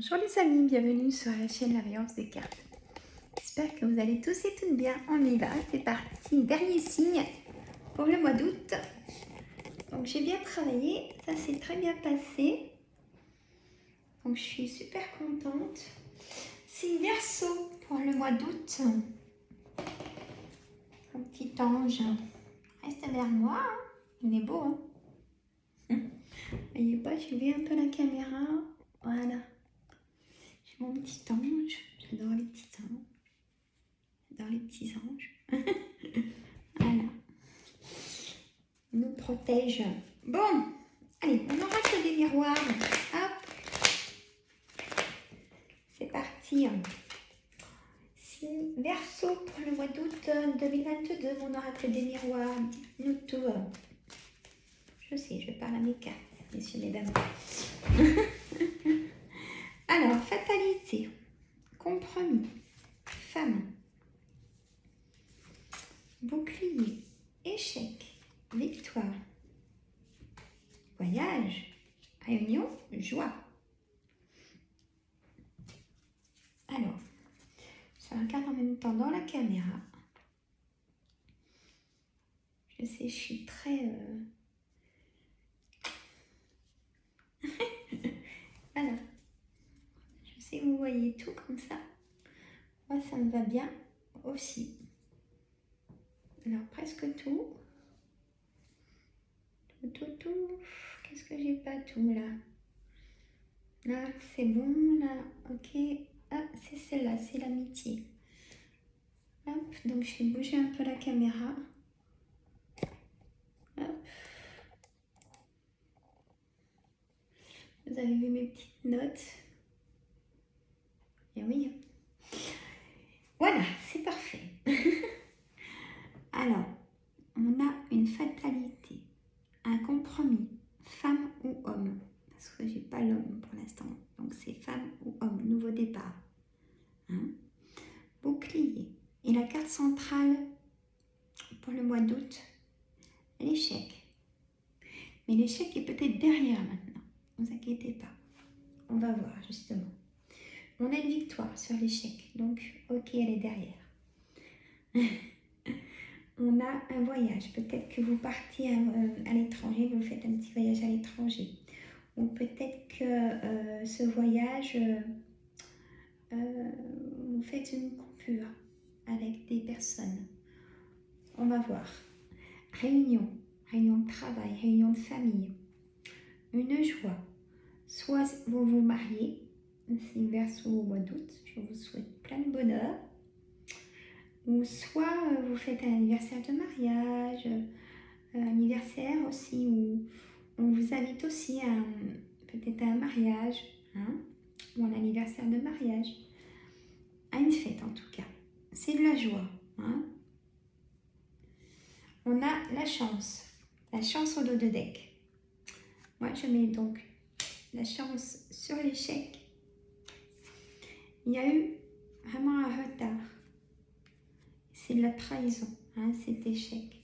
Bonjour les amis, bienvenue sur la chaîne La Voyance des cartes. J'espère que vous allez tous et toutes bien. On y va, c'est parti. Dernier signe pour le mois d'août. Donc j'ai bien travaillé, ça s'est très bien passé. Donc je suis super contente. Signe Verseau pour le mois d'août. Un petit ange. Reste vers moi, hein. Il est beau, hein. Voyez pas, je vais un peu la caméra. Voilà. J'ai mon petit ange. J'adore les petits anges. J'adore les petits anges. Voilà. Il nous protège. Bon, allez, on aura que des miroirs. Hop. C'est parti. Signe Verseau pour le mois d'août 2022. On aura que des miroirs. Nous tout. Je sais, je parle à mes cartes, messieurs, mesdames. Alors, fatalité, compromis, femme, bouclier, échec, victoire, voyage, réunion, joie. Alors, je regarde en même temps dans la caméra. Je sais, je suis très... Voilà. Je sais que vous voyez tout comme ça. Moi, ça me va bien aussi. Alors, presque tout. Tout. Qu'est-ce que j'ai pas tout là? Là, c'est bon, là, ok. Ah, c'est celle-là, c'est l'amitié. Hop, donc je vais bouger un peu la caméra. Hop. Vous avez vu mes petites notes? Et oui. Voilà, c'est parfait. Alors, on a une fatalité, un compromis, femme ou homme. Parce que j'ai pas l'homme pour l'instant. Donc c'est femme ou homme, nouveau départ. Hein? Bouclier. Et la carte centrale pour le mois d'août, l'échec. Mais l'échec est peut-être derrière maintenant. Ne vous inquiétez pas. On va voir justement. On a une victoire sur l'échec. Donc, ok, elle est derrière. On a un voyage. Peut-être que vous partiez à l'étranger, vous faites un petit voyage à l'étranger. Ou peut-être que ce voyage, vous faites une coupure avec des personnes. On va voir. Réunion de travail, réunion de famille. Une joie. Soit vous vous mariez, c'est Verseau au mois d'août, je vous souhaite plein de bonheur. Ou soit vous faites un anniversaire de mariage, anniversaire aussi, où on vous invite aussi à peut-être à un mariage, hein, ou un anniversaire de mariage, à une fête en tout cas. C'est de la joie. Hein. On a la chance au dos de deck. Moi je mets donc la chance sur l'échec. Il y a eu vraiment un retard. C'est de la trahison, hein, cet échec.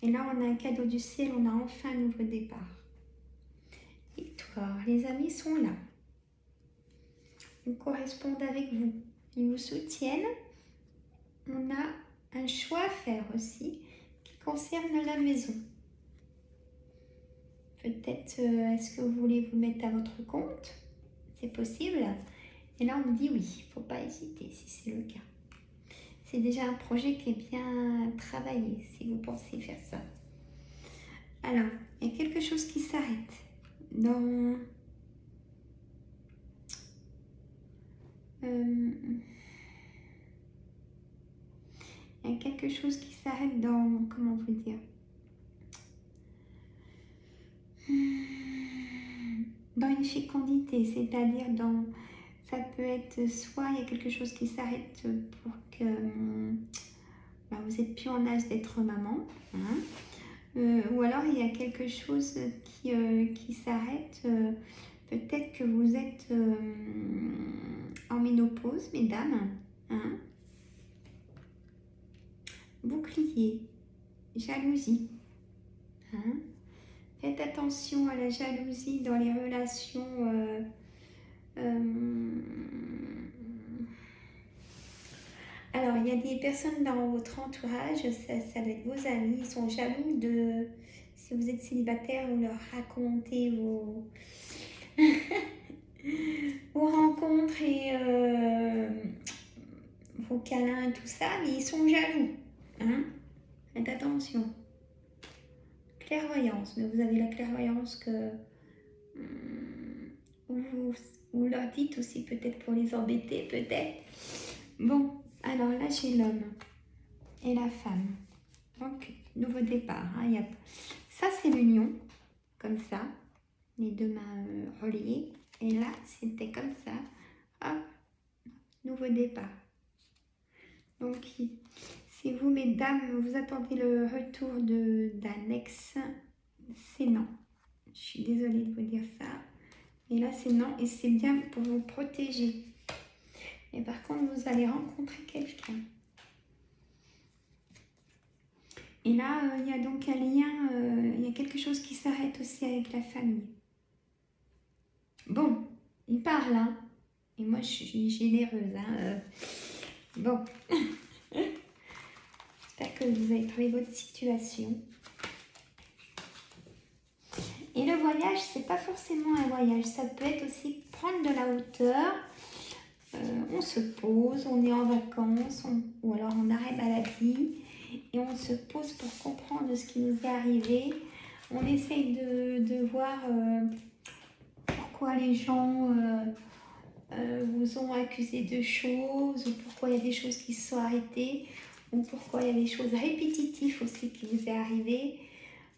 Et là, on a un cadeau du ciel, on a enfin un nouveau départ. Victoire, les amis sont là. Ils correspondent avec vous. Ils vous soutiennent. On a un choix à faire aussi qui concerne la maison. Peut-être, est-ce que vous voulez vous mettre à votre compte? C'est possible. Et là, on me dit oui, il ne faut pas hésiter si c'est le cas. C'est déjà un projet qui est bien travaillé si vous pensez faire ça. Alors, il y a quelque chose qui s'arrête dans... il y a quelque chose qui s'arrête dans... Comment vous dire? Dans une fécondité, c'est-à-dire dans... Ça peut être soit il y a quelque chose qui s'arrête pour que vous n'êtes plus en âge d'être maman, hein, ou alors il y a quelque chose qui s'arrête. Peut-être que vous êtes en ménopause, mesdames. Hein. Bouclier, jalousie. Hein. Faites attention à la jalousie dans les relations a des personnes dans votre entourage, ça doit être vos amis, ils sont jaloux de... Si vous êtes célibataire, vous leur racontez vos rencontres et vos câlins et tout ça, mais ils sont jaloux. Hein? Faites attention. Clairvoyance, mais vous avez la clairvoyance que vous leur dites aussi peut-être pour les embêter, peut-être. Bon, alors là j'ai l'homme et la femme. Donc, nouveau départ. Hein, ça c'est l'union, comme ça, les deux mains reliées. Et là, c'était comme ça. Hop, nouveau départ. Donc, si vous, mesdames, vous attendez le retour d'un ex, c'est non. Je suis désolée de vous dire ça. Et là, c'est non. Et c'est bien pour vous protéger. Et par contre, vous allez rencontrer quelqu'un. Et là, il y a donc un lien, il y a quelque chose qui s'arrête aussi avec la famille. Bon, il parle, hein. Et moi, je suis généreuse, hein. Bon. J'espère que vous avez trouvé votre situation. Et le voyage, c'est pas forcément un voyage. Ça peut être aussi prendre de la hauteur. On se pose, on est en vacances, ou alors on arrête maladie. Et on se pose pour comprendre ce qui nous est arrivé. On essaye de voir pourquoi les gens vous ont accusé de choses, ou pourquoi il y a des choses qui se sont arrêtées, ou pourquoi il y a des choses répétitives aussi qui vous est arrivé.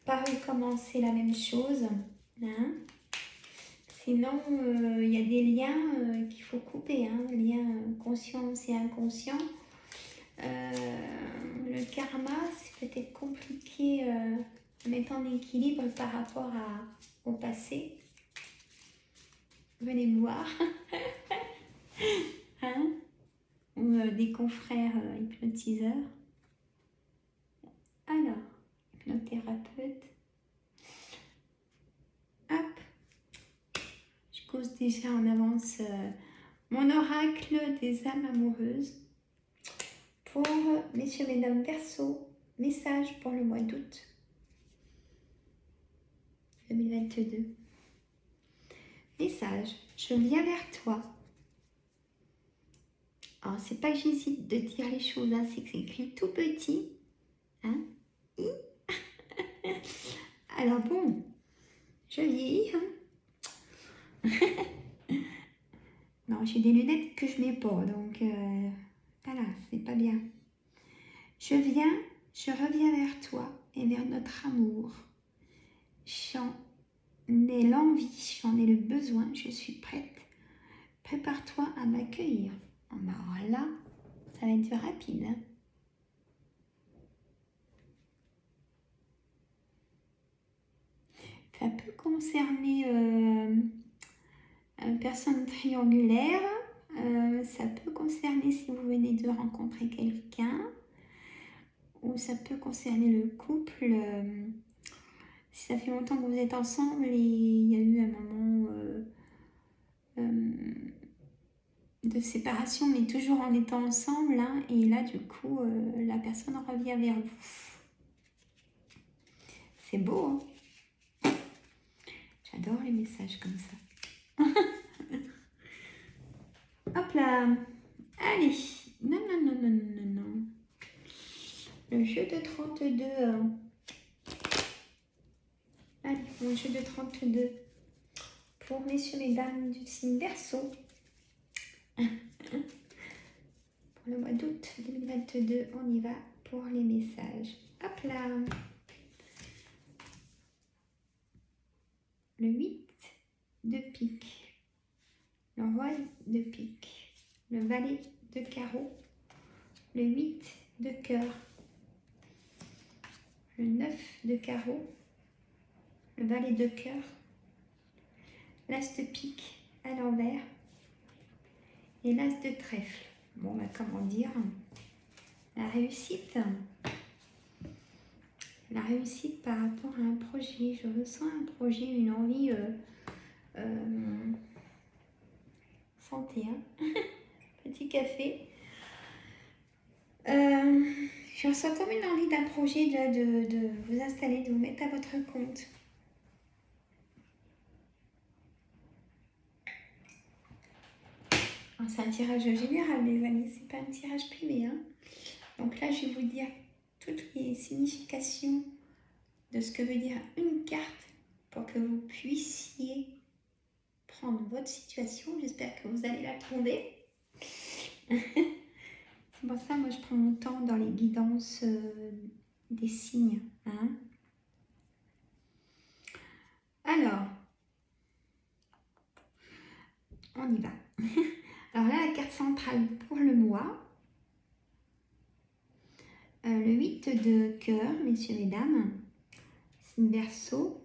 Pas recommencer la même chose. Hein. Sinon, il y a des liens qu'il faut couper, hein, liens conscience et inconscient. Le karma, c'est peut-être compliqué à mettre en équilibre par rapport au passé. Venez me voir. Hein? Ou des confrères hypnotiseurs. Alors, hypnothérapeute. Hop. Je cause déjà en avance mon oracle des âmes amoureuses. Pour messieurs, mesdames, Verseau, message pour le mois d'août 2022. Message, je viens vers toi. Alors, c'est pas que j'hésite de dire les choses, hein, c'est que c'est écrit tout petit. Hein. Alors bon, je vieillis. Hein. Non, j'ai des lunettes que je mets pas, donc voilà, c'est pas bien. Je reviens vers toi et vers notre amour. J'en ai l'envie, j'en ai le besoin, je suis prête. Prépare-toi à m'accueillir. Alors là, ça va être rapide. Hein. Ça peut concerner une personne triangulaire. Ça peut concerner si vous venez de rencontrer quelqu'un. Ou ça peut concerner le couple. Si ça fait longtemps que vous êtes ensemble et il y a eu un moment de séparation, mais toujours en étant ensemble. Hein, et là, du coup, la personne revient vers vous. C'est beau, hein. J'adore les messages comme ça. Hop là. Allez. Non, non, non, non, non, non. Le jeu de 32. Allez, le jeu de 32. Pour messieurs, mesdames du signe Verseau. Pour le mois d'août 2022, on y va pour les messages. Hop là. Le 8 de pique. Le roi de pique. Le valet de carreau. Le 8 de cœur. Le 9 de carreau. Le valet de cœur. L'as de pique à l'envers. Et l'as de trèfle. Bon, bah, comment dire, la réussite. La réussite par rapport à un projet. Je ressens un projet, une envie santé. Hein. Petit café. Je ressens comme une envie d'un projet de vous installer, de vous mettre à votre compte. C'est un tirage général, les amis, c'est pas un tirage privé. Hein. Donc là, je vais vous dire toutes les significations de ce que veut dire une carte pour que vous puissiez prendre votre situation. J'espère que vous allez la trouver. C'est pour ça, moi, je prends mon temps dans les guidances des signes. Hein. Alors, on y va. Alors là, la carte centrale pour le mois. Le 8 de cœur, messieurs, mesdames. C'est une Verseau.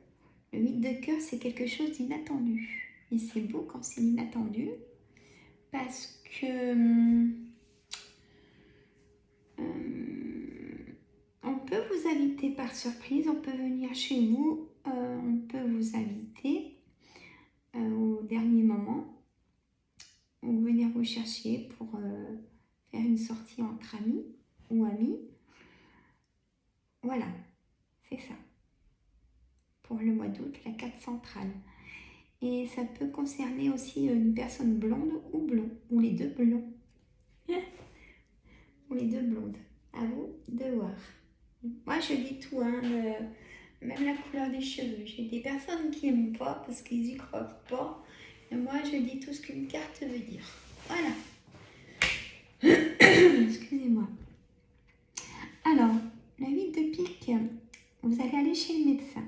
Le 8 de cœur, c'est quelque chose d'inattendu. Et c'est beau quand c'est inattendu. Parce que on peut vous inviter par surprise, on peut venir chez vous, on peut vous inviter au dernier moment ou venir vous chercher pour faire une sortie entre amis ou amis. Voilà, c'est ça. Pour le mois d'août, la carte centrale. Et ça peut concerner aussi une personne blonde ou blond, ou les deux blonds. Ou les deux blondes. À vous de voir. Moi, je dis tout, hein, même la couleur des cheveux. J'ai des personnes qui n'aiment pas parce qu'ils y croient pas. Et moi, je dis tout ce qu'une carte veut dire. Voilà. Excusez-moi. Alors, le 8 de pique, vous allez aller chez le médecin.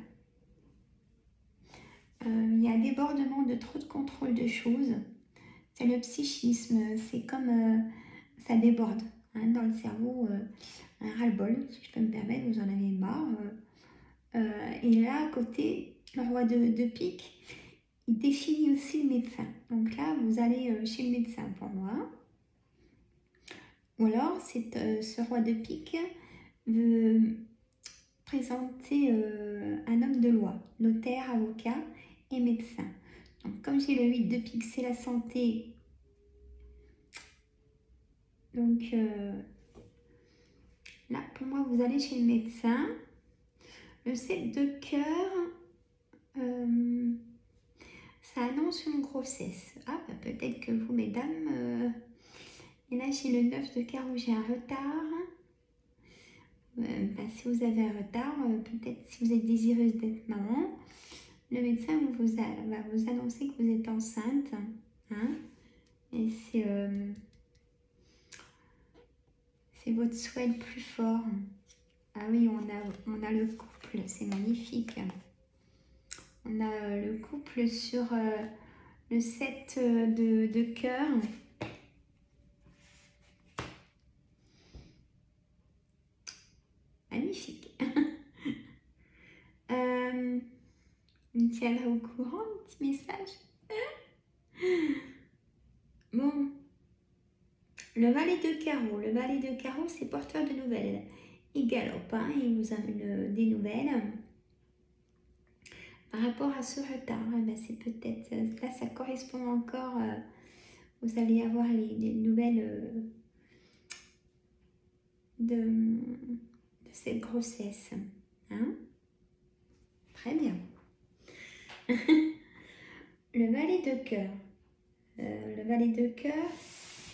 Il y a un débordement de trop de contrôle de choses. C'est le psychisme. C'est comme ça déborde hein, dans le cerveau. Un ras-le-bol, si je peux me permettre, vous en avez marre. Et là, à côté, le roi de pique, il définit aussi le médecin. Donc là, vous allez chez le médecin pour moi. Ou alors, ce roi de pique veut présenter un homme de loi, notaire, avocat et médecin. Donc, comme j'ai le 8 de pique, c'est la santé. Donc, là, pour moi, vous allez chez le médecin. Le 7 de cœur, ça annonce une grossesse. Ah, bah, peut-être que vous, mesdames, et là, chez le 9 de carreau, j'ai un retard. Bah, si vous avez un retard, peut-être si vous êtes désireuse d'être maman, le médecin va vous annoncer que vous êtes enceinte. Hein, et c'est votre souhait le plus fort. Ah oui, on a le couple, c'est magnifique. On a le couple sur le 7 de cœur. Magnifique. On me tiendra au courant, un petit message. Bon. Le valet de carreau. Le valet de carreau, c'est porteur de nouvelles. Il galope, hein, il vous amène des nouvelles. Par rapport à ce retard, ben c'est peut-être, là ça correspond encore, vous allez avoir les nouvelles de cette grossesse. Hein, très bien. Le valet de cœur. Le valet de cœur,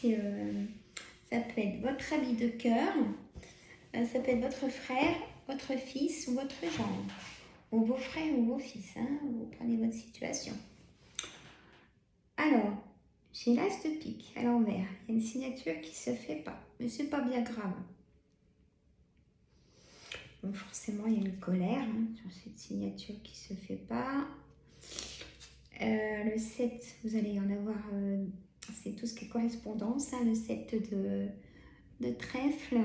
ça peut être votre ami de cœur, ça peut être votre frère, votre fils ou votre gendre. Ou vos frères ou vos fils, hein, vous prenez votre situation. Alors, j'ai l'as de pique à l'envers. Il y a une signature qui ne se fait pas, mais c'est pas bien grave. Donc forcément, il y a une colère hein, sur cette signature qui ne se fait pas. Le 7, vous allez en avoir, c'est tout ce qui est correspondance, hein, le 7 de trèfle.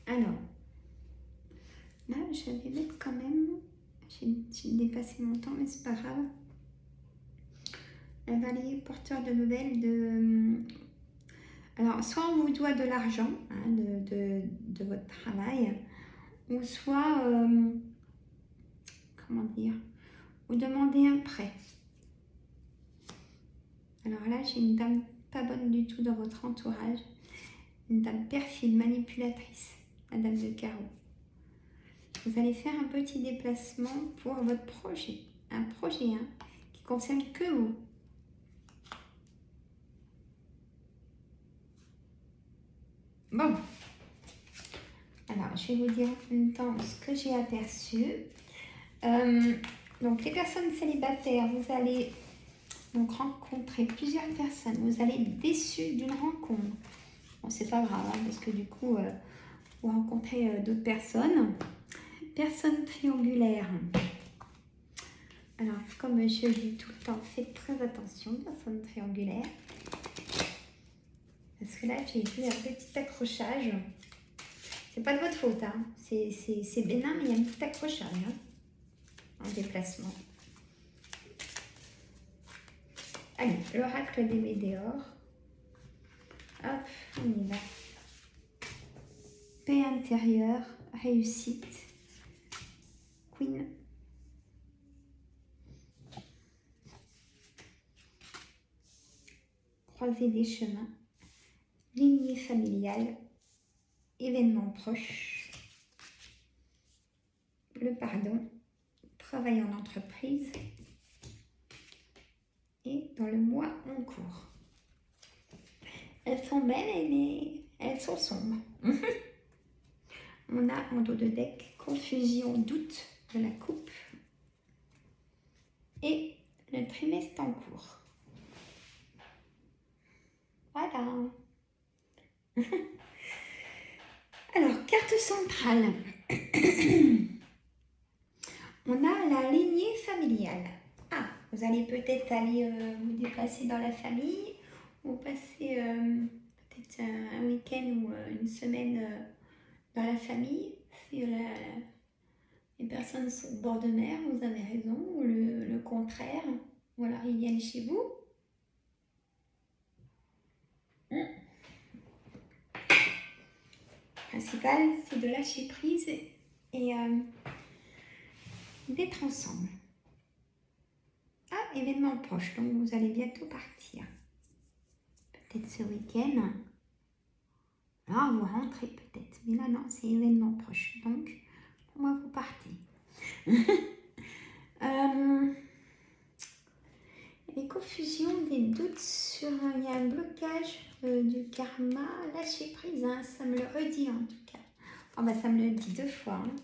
Alors, là, je vais mettre quand même, j'ai dépassé mon temps, mais c'est pas grave. Le valet porteur de nouvelles de... Alors, soit on vous doit de l'argent hein, de votre travail, ou soit, comment dire, ou demander un prêt. Alors là, j'ai une dame pas bonne du tout dans votre entourage. Une dame perfide, manipulatrice, la dame de carreau. Vous allez faire un petit déplacement pour votre projet. Un projet qui concerne que vous. Bon. Alors, je vais vous dire en même temps ce que j'ai aperçu. Donc, les personnes célibataires, vous allez donc rencontrer plusieurs personnes. Vous allez être déçus d'une rencontre. Bon, c'est pas grave, parce que du coup, vous rencontrez d'autres personnes. Personnes triangulaires. Alors, comme je dis tout le temps, faites très attention, personnes triangulaires. Parce que là, j'ai vu un petit accrochage. C'est pas de votre faute, hein. C'est bénin, mais il y a un petit accrochage en déplacement. Allez, l'oracle des météores. Hop, on y va. Paix intérieure, réussite. Queen. Croisée des chemins. Lignée familiale. Événements proches. Le pardon. Travail en entreprise. Et dans le mois en cours. Elles sont belles, mais elles sont sombres. On a en dos de deck confusion, doute de la coupe et le trimestre en cours. Voilà. Alors, carte centrale. On a la lignée familiale. Ah, vous allez peut-être aller vous déplacer dans la famille ou passer peut-être un week-end ou une semaine dans la famille. Si les personnes sont au bord de mer, vous avez raison, ou le contraire. Ou alors ils viennent chez vous. Le principal, c'est de lâcher prise et d'être ensemble. Ah, événement proche, donc vous allez bientôt partir. Peut-être ce week-end. Alors, vous rentrez peut-être. Mais là, non, c'est événement proche. Donc, pour moi, vous partez. Les confusions, des doutes sur... Il y a un blocage du karma. Lâcher prise, hein, ça me le redit en tout cas. Oh, bah, ça me le dit 2 fois. Hein.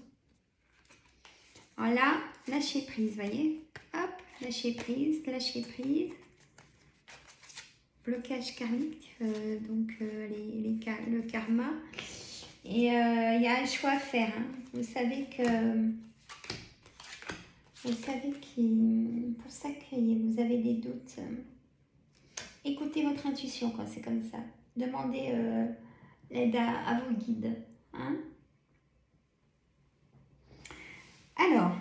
Voilà, lâcher prise, voyez. Hop, lâcher prise, lâcher prise. Blocage karmique, donc le karma. Et il y a un choix à faire. Hein. Vous savez que pour ça que vous avez des doutes. Écoutez votre intuition quand c'est comme ça. Demandez l'aide à vos guides. Hein. Alors,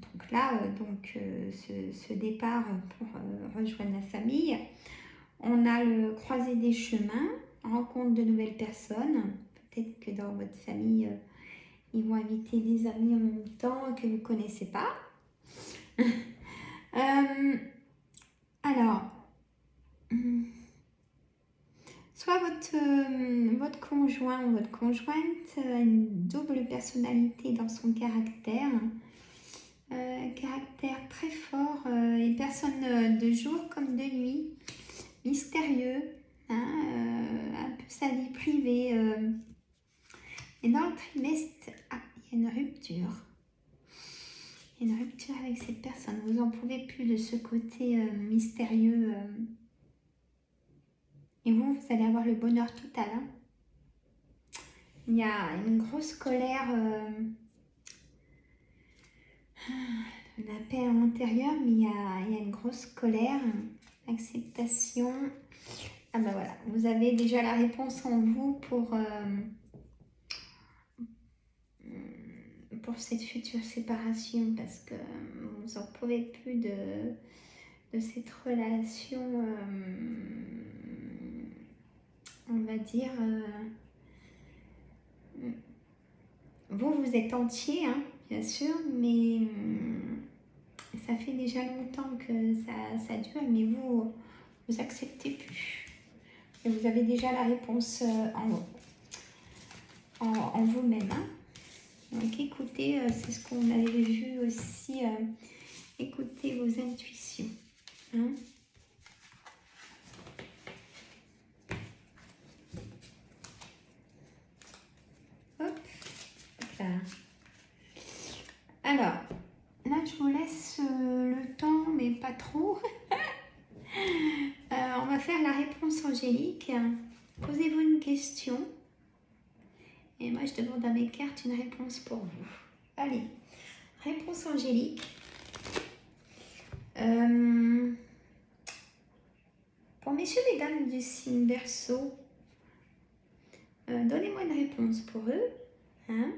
donc là, ce départ pour rejoindre la famille, on a le croisé des chemins, rencontre de nouvelles personnes. Peut-être que dans votre famille, ils vont inviter des amis en même temps que vous ne connaissez pas. Alors, soit votre conjoint ou votre conjointe a une double personnalité dans son caractère. Caractère très fort et personne de jour comme de nuit, mystérieux, hein, un peu sa vie privée. Et dans le trimestre, il y a une rupture. Il y a une rupture avec cette personne. Vous n'en pouvez plus de ce côté mystérieux. Et vous allez avoir le bonheur total. Hein. Il y a une grosse colère, la paix à l'intérieur, mais il y a une grosse colère, acceptation. Ah ben voilà, vous avez déjà la réponse en vous pour cette future séparation, parce que vous n'en pouvez plus de cette relation, on va dire, vous êtes entier, hein, bien sûr, mais ça fait déjà longtemps que ça dure, mais vous acceptez plus. Et vous avez déjà la réponse en vous-même. Hein. Donc écoutez, c'est ce qu'on avait vu aussi, écoutez vos intuitions. Hein. Hop, là. Alors, là je vous laisse le temps, mais pas trop. On va faire la réponse angélique. Posez-vous une question. Et moi, je demande à mes cartes une réponse pour vous. Allez, réponse angélique. Pour messieurs et dames du signe Verseau, donnez-moi une réponse pour eux. Hein,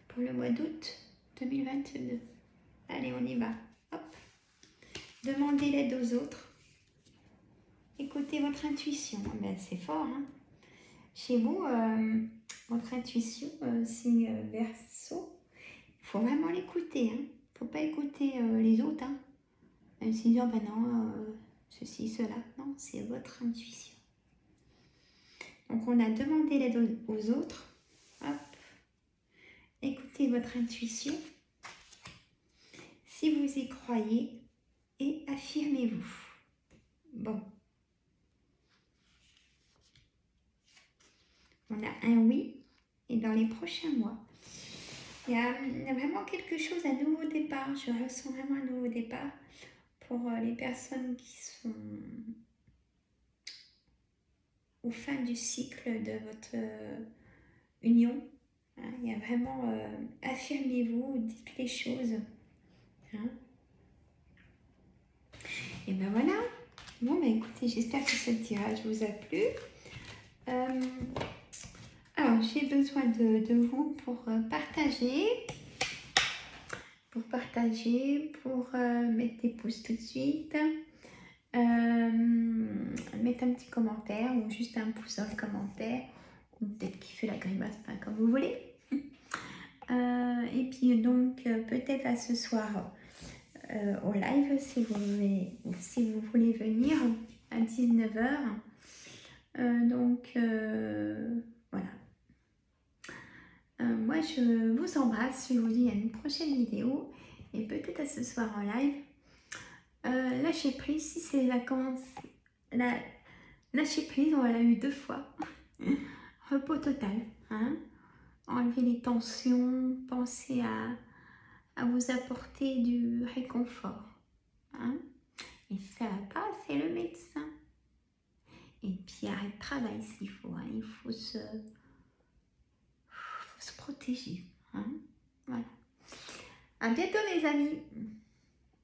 pour le mois d'août 2022. Allez, on y va. Hop. Demandez l'aide aux autres. Écoutez votre intuition. Ben, c'est fort. Hein. Chez vous, votre intuition, signe Verseau, il faut vraiment l'écouter. Il ne faut pas écouter les autres. Hein. Même s'ils disent, ben non, ceci, cela. Non, c'est votre intuition. Donc, on a demandé l'aide aux autres. Hop. Écoutez votre intuition. Si vous y croyez, et affirmez-vous. Bon. On a un oui, et dans les prochains mois, il y a vraiment quelque chose, un nouveau départ. Je ressens vraiment un nouveau départ pour les personnes qui sont au fin du cycle de votre union. Hein, il y a vraiment, affirmez-vous, dites les choses. Hein. Et ben voilà. Bon, ben écoutez, j'espère que ce tirage vous a plu. Alors, j'ai besoin de vous pour partager. Pour mettre des pouces tout de suite. Mettre un petit commentaire ou juste un pouce dans le commentaire. Ou peut-être qui fait la grimace, enfin, comme vous voulez. Et puis donc, peut-être à ce soir au live, si vous voulez venir à 19h. Donc, voilà. Moi, je vous embrasse. Je vous dis à une prochaine vidéo. Et peut-être à ce soir en live. Lâcher prise, si c'est les vacances. Lâcher prise, on l'a eu 2 fois. Repos total. Hein. Enlever les tensions. Pensez à vous apporter du réconfort. Hein. Et ça va pas, c'est le médecin. Et puis arrête de travail s'il faut. Hein. Il faut se protéger. Hein. Voilà. À bientôt mes amis.